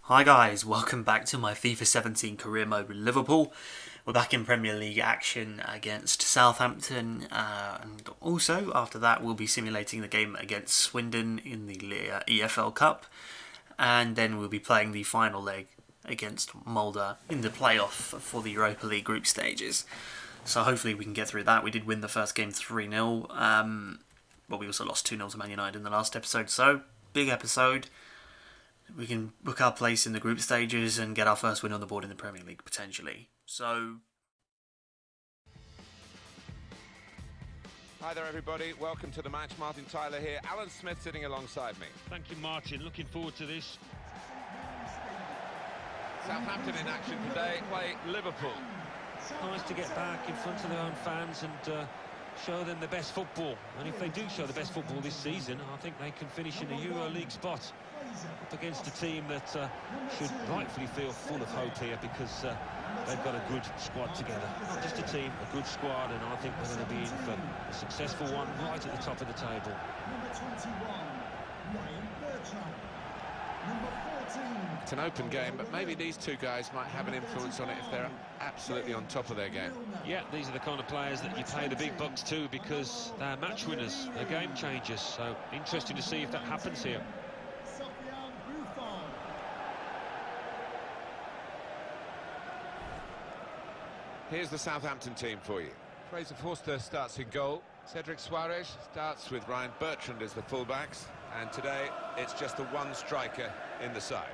Hi guys, welcome back to my FIFA 17 career mode with Liverpool. We're back in Premier League action against Southampton, and also after that we'll be simulating the game against Swindon in the EFL Cup, and then we'll be playing the final leg against Molde in the playoff for the Europa League group stages. So hopefully we can get through that. We did win the first game 3-0, but we also lost 2-0 to Man United in the last episode, so big episode. We can book our place in the group stages and get our first win on the board in the Premier League, potentially. So... Hi there everybody, welcome to the match. Martin Tyler here, Alan Smith sitting alongside me. Thank you, Martin, looking forward to this. Southampton in action today, play Liverpool. Nice to get back in front of their own fans and show them the best football. And if they do show the best football this season, I think they can finish in a Euro League spot up against a team that should rightfully feel full of hope here, because they've got a good squad together. Not just a team, a good squad, and I think we're going to be in for a successful one right at the top of the table. It's an open game, but maybe these two guys might have an influence on it if they're absolutely on top of their game. Yeah, these are the kind of players that you pay the big bucks to, because they're match winners, they're game changers. So interesting to see if that happens here. Here's the Southampton team for you. Fraser Forster starts in goal. Cedric Soares starts with Ryan Bertrand as the fullbacks. And today, it's just the one striker in the side.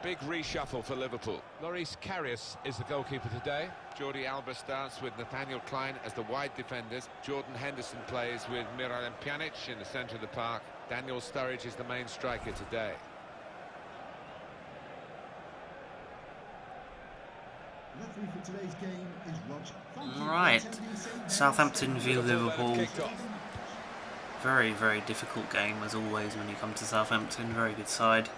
Big reshuffle for Liverpool. Loris Karius is the goalkeeper today. Jordi Alba starts with Nathaniel Klein as the wide defenders. Jordan Henderson plays with Miralem Pjanic in the centre of the park. Daniel Sturridge is the main striker today. Referee for today's game is Roger. Alright, Southampton v Liverpool. Very, very difficult game as always when you come to Southampton. Very good side.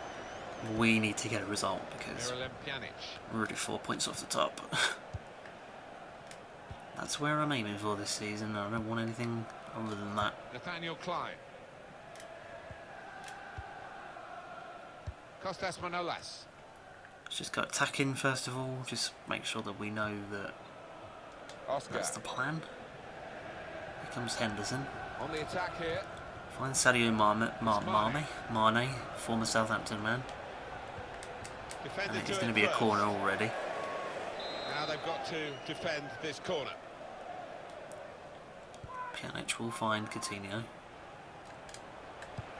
We need to get a result because we're already 4 points off the top. That's where I'm aiming for this season. I don't want anything other than that. Nathaniel Klein. Kostas Manolas. Let's just go attacking first of all. Just make sure that we know that that's the plan. Here comes Henderson. On the attack here. Find Sadio Mane, former Southampton man. I think it's going to be a corner already. Now they've got to defend this corner. Pjanic will find Coutinho.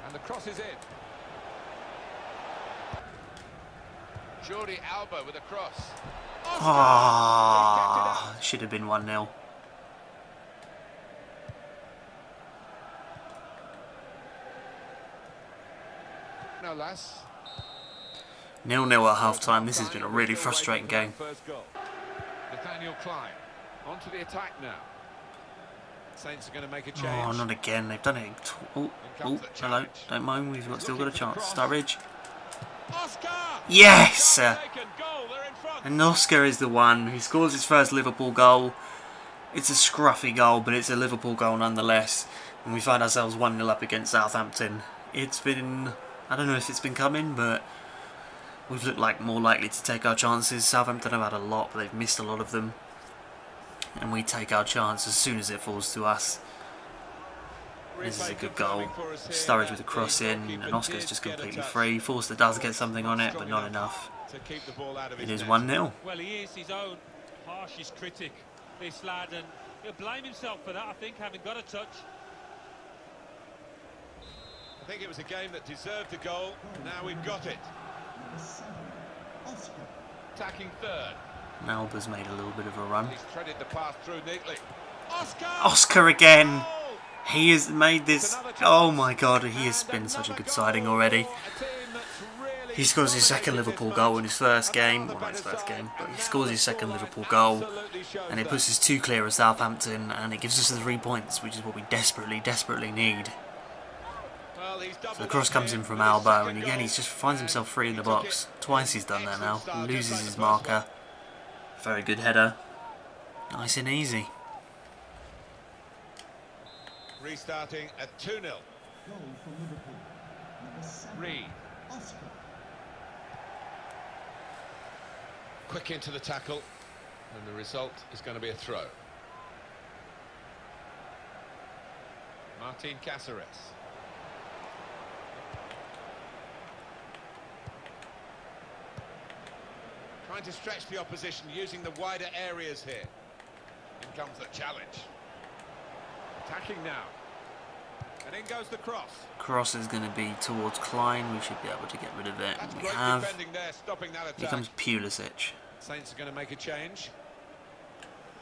And the cross is in. Jordi Alba with a cross. Ah, should have been 1-0. No less. 0-0 at half-time. This has been a really frustrating game. Nathaniel Klein onto the attack now. Saints are going to make a change. Oh, not again. They've done it. Oh, hello. Don't mind. We've still got a chance. Sturridge. Yes! And Oscar is the one who scores his first Liverpool goal. It's a scruffy goal, but it's a Liverpool goal nonetheless. And we find ourselves 1-0 up against Southampton. It's been... I don't know if it's been coming, but we've looked like more likely to take our chances. Southampton have had a lot, but they've missed a lot of them. And we take our chance as soon as it falls to us. This is a good goal. Sturridge with a cross in, and Oscar's just completely free. Forster does get something on it, but not enough. It is 1-0. Well, he is his own harshest critic, this lad, and he'll blame himself for that, I think, having got a touch. I think it was a game that deserved a goal. Now we've got it. Attacking third. Alba's made a little bit of a run. He's threaded the pass through neatly. Oscar again. He has made this. Oh my God, he has been such a good siding already. He scores his second Liverpool goal in his first game. Well, not his first game, but he scores his second Liverpool goal. And it puts us 2 clear of Southampton, and it gives us the 3 points, which is what we desperately, desperately need. Well, So the cross comes in from Alba, and again he just finds himself free in the box. Twice he's done that now. Loses his marker. Very good header. Nice and easy. Restarting at 2-0. Goal for Liverpool. Number 7. Reed. Oscar. Quick into the tackle, and the result is going to be a throw. Martin Cáceres. Trying to stretch the opposition using the wider areas here. In comes the challenge. Attacking now. And in goes the cross. Cross is going to be towards Klein. We should be able to get rid of it. That's We great have. defending there, stopping that attack. Here comes Pulisic. Saints are going to make a change.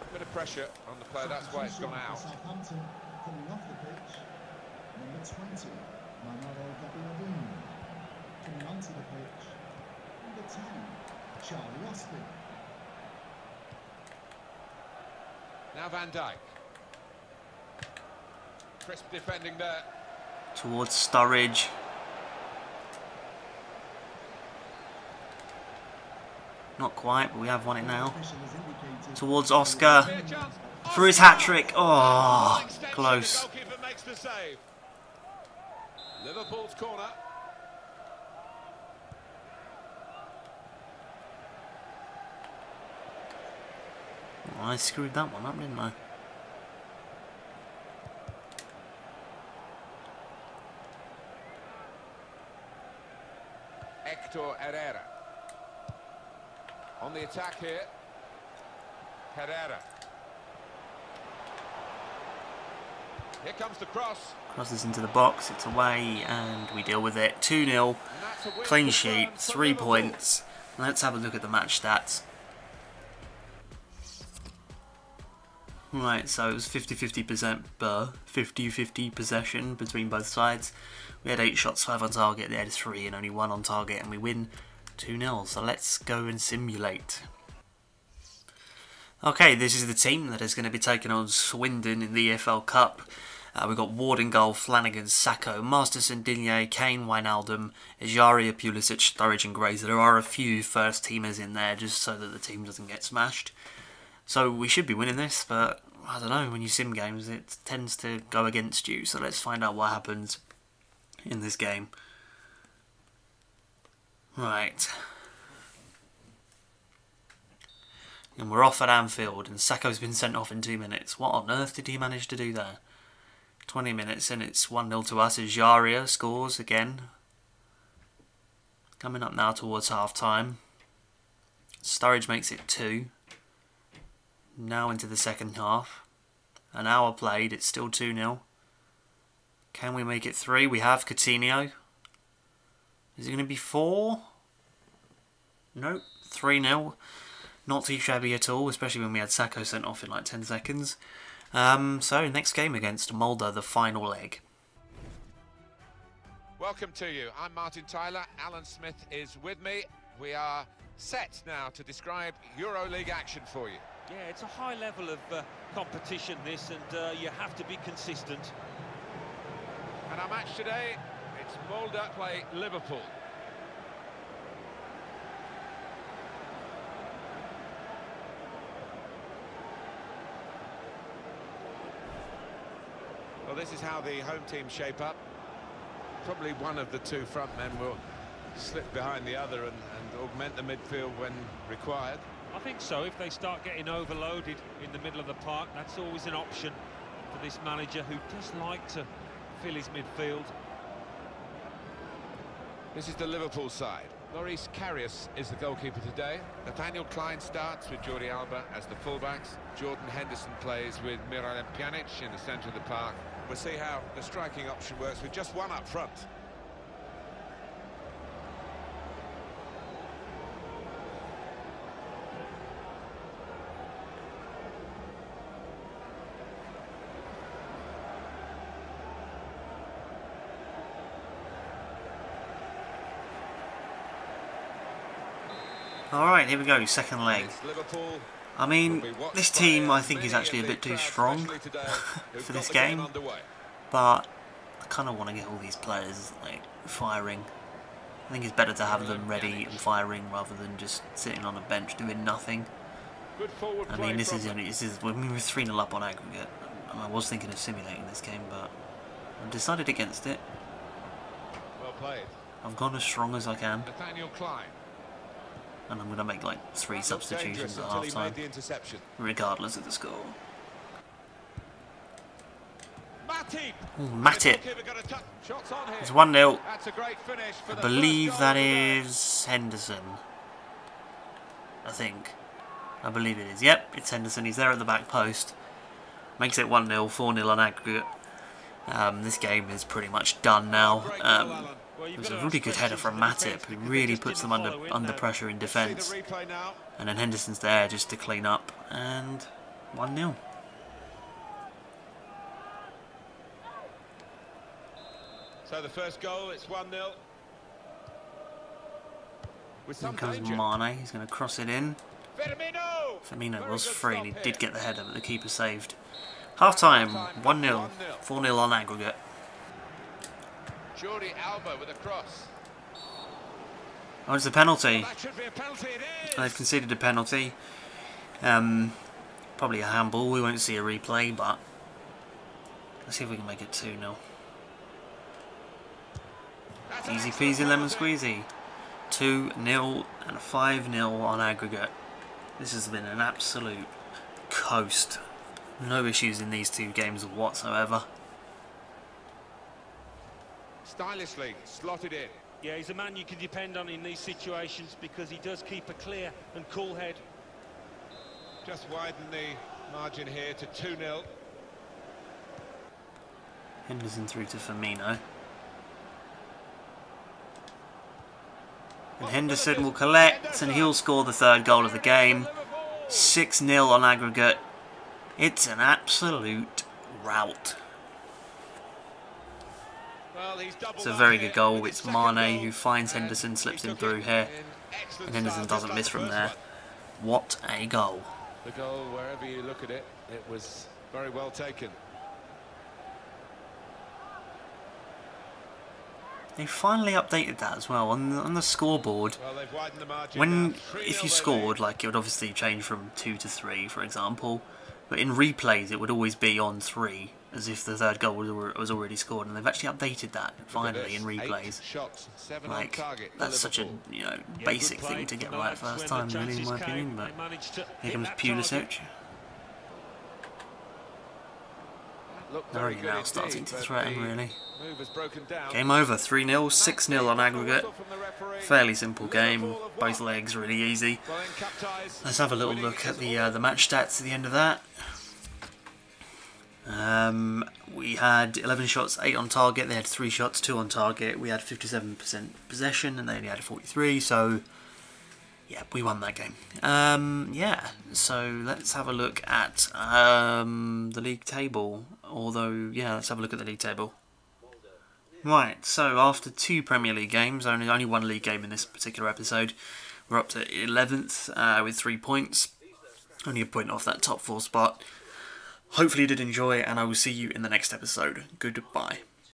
A bit of pressure on the play, that's why it's gone out. Southampton coming off the pitch. Number 20, Manolo Gabiadini. Coming onto the pitch. Number 10, Charlie Austin. Now Van Dijk. Crisp defending there. Towards Sturridge. Not quite, but we have won it now. Towards Oscar. For his hat-trick. Oh, close. The goalkeeper makes the save. Liverpool's corner. Oh, I screwed that one up, didn't I? Héctor Herrera. On the attack here. Herrera. Here comes the cross. Crosses into the box, it's away, and we deal with it. 2-0, clean sheet, 3 points. Let's have a look at the match stats. Right, so it was 50-50% possession between both sides. We had 8 shots, 5 on target, they had 3 and only 1 on target, and we win 2-0. So let's go and simulate. Okay, this is the team that is going to be taking on Swindon in the EFL Cup. We've got Ward in goal, Flanagan, Sacco, Masterson, Digne, Kane, Wijnaldum, Ejaria, Pulisic, Sturridge and Grazer. There are a few first teamers in there just so that the team doesn't get smashed. So we should be winning this, but I don't know, when you sim games it tends to go against you. So let's find out what happens in this game. Right. And we're off at Anfield, and Sacco's been sent off in 2 minutes. What on earth did he manage to do there? 20 minutes and it's 1-0 to us. Ejaria scores again. Coming up now towards half time. Sturridge makes it 2. Now into the second half. An hour played, it's still 2-0. Can we make it 3? We have Coutinho. Is it going to be 4? Nope, 3-0. Not too shabby at all, especially when we had Sacco sent off in like 10 seconds. So, next game against Molde, the final leg. Welcome to you. I'm Martin Tyler. Alan Smith is with me. We are set now to describe EuroLeague action for you. Yeah, it's a high level of competition, this, and you have to be consistent. And our match today, it's Molde play Liverpool. Well, this is how the home team shape up. Probably one of the 2 front men will slip behind the other and augment the midfield when required. I think so. If they start getting overloaded in the middle of the park, that's always an option for this manager who does like to fill his midfield. This is the Liverpool side. Loris Karius is the goalkeeper today. Nathaniel Klein starts with Jordi Alba as the fullbacks. Jordan Henderson plays with Miralem Pjanic in the centre of the park. We'll see how the striking option works with just one up front. Alright, here we go, second leg. I mean, this team I think is actually a bit too strong for this game, but I kind of want to get all these players like firing. I think it's better to have them ready and firing rather than just sitting on a bench doing nothing. I mean, this is when we were 3-0 up on aggregate. And I was thinking of simulating this game, but I've decided against it. Well played. I've gone as strong as I can, Klein. and I'm going to make like 3 substitutions at half time, regardless of the score. Matip. It's 1-0. I believe that is Henderson. I believe it is. Yep, it's Henderson. He's there at the back post. Makes it 1-0, 4-0 on aggregate. This game is pretty much done now. It was a really good header from Matip, who really puts them under pressure in defence. And then Henderson's there just to clean up, and 1-0. So the first goal, it's 1-0. Here comes Mane, he's going to cross it in. Firmino was free and he did get the header, but the keeper saved. Half time, 1-0, 4-0 on aggregate. Jordi Alba with a cross. Oh, it's a penalty. They've conceded a penalty. Probably a handball. We won't see a replay, but let's see if we can make it 2-0. Easy peasy lemon squeezy. 2-0 and 5-0 on aggregate. This has been an absolute coast. No issues in these 2 games whatsoever. Stylishly slotted in. Yeah, he's a man you can depend on in these situations because he does keep a clear and cool head. Just widen the margin here to 2-0. Henderson through to Firmino. And Henderson will collect and he'll score the 3rd goal of the game. 6-0 on aggregate. It's an absolute rout. It's a very good goal. It's Mane who finds Henderson, slips him through here, and Henderson doesn't miss from there. What a goal. The goal, wherever you look at it, it was very well taken. They finally updated that as well on the scoreboard. Well, they've widened the margin If you scored, like, it would obviously change from 2 to 3, for example. But in replays, it would always be on 3, as if the 3rd goal was already scored. And they've actually updated that finally in replays. Like, that's such a basic thing to get right first time, really, in my opinion. But here comes Pulisic. They're only now starting to threaten, really. Game over, 3-0, 6-0 on aggregate. Fairly simple game, both legs really easy. Let's have a little look at the match stats at the end of that. We had 11 shots, 8 on target. They had 3 shots, 2 on target. We had 57% possession and they only had 43, so yeah, we won that game. Yeah, so let's have a look at the league table. Although, yeah, let's have a look at the league table. Right, so after 2 Premier League games, only 1 league game in this particular episode, we're up to 11th with 3 points. Only a point off that top 4 spot. Hopefully you did enjoy, and I will see you in the next episode. Goodbye.